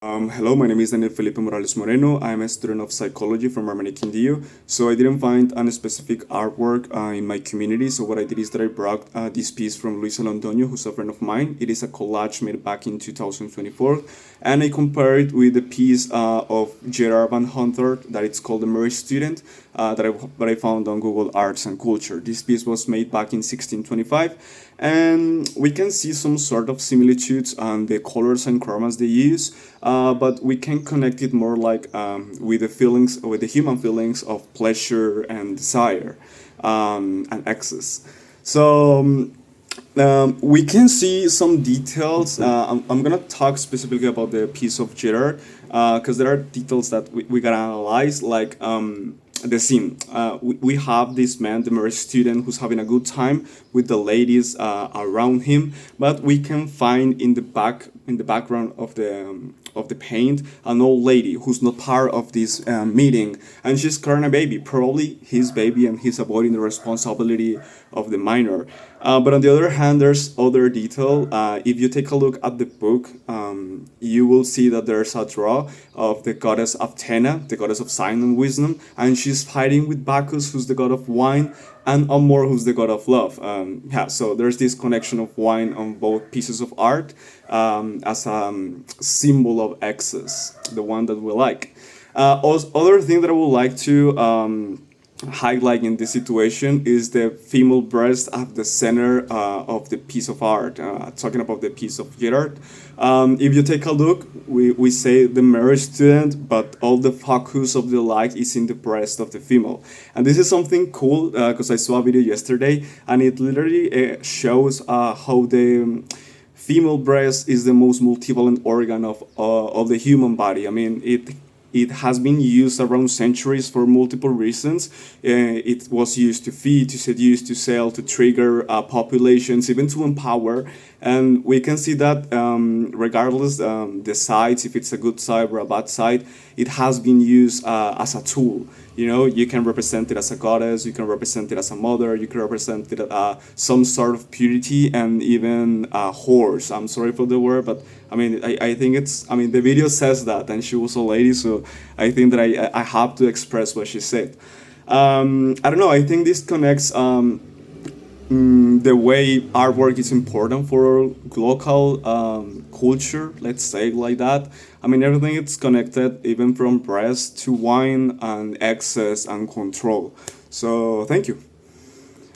Hello, my name is Daniel Felipe Morales Moreno. I'm a student of psychology from Armenia Quindío. So I didn't find any specific artwork in my community. So what I did is that I brought this piece from Luis Alondoño, who's a friend of mine. It is a collage made back in 2024. And I compared it with a piece of Gerard Van Hunter that it's called The Marriage Student that I found on Google Arts and Culture. This piece was made back in 1625. And we can see some sort of similitudes on the colors and chromas they use, but we can connect it more like with the feelings, with the human feelings of pleasure and desire and excess. So we can see some details. I'm gonna talk specifically about the piece of Jitter because there are details that we gotta analyze, like the scene. We have this man, the marriage student, who's having a good time with the ladies around him, but we can find in the background of the paint an old lady who's not part of this meeting, and she's carrying a baby, probably his baby, and he's avoiding the responsibility of the minor. But on the other hand, there's other detail. If you take a look at the book, you will see that there's a draw of the goddess Athena, the goddess of science and wisdom, and she's fighting with Bacchus, who's the god of wine, and Amor, who's the god of love. So there's this connection of wine on both pieces of art as a symbol of excess, the one that we like. Other thing that I would like to highlight in this situation is the female breast at the center of the piece of art, talking about the piece of art. If you take a look, we say the marriage student, but all the focus of the light is in the breast of the female. And this is something cool because I saw a video yesterday, and it literally shows how the female breast is the most multivalent organ of the human body. I mean, it has been used around centuries for multiple reasons. It was used to feed, to seduce, to sell, to trigger populations, even to empower. And we can see that regardless the sides, if it's a good side or a bad side, it has been used as a tool. You know, you can represent it as a goddess, you can represent it as a mother, you can represent it as some sort of purity, and even a horse. I'm sorry for the word, but I mean, I think it's, I mean, the video says that, and she was a lady, so I think that I have to express what she said. I don't know, I think this connects the way artwork is important for local culture, let's say it like that. I mean, everything is connected, even from breast to wine and excess and control. So, thank you.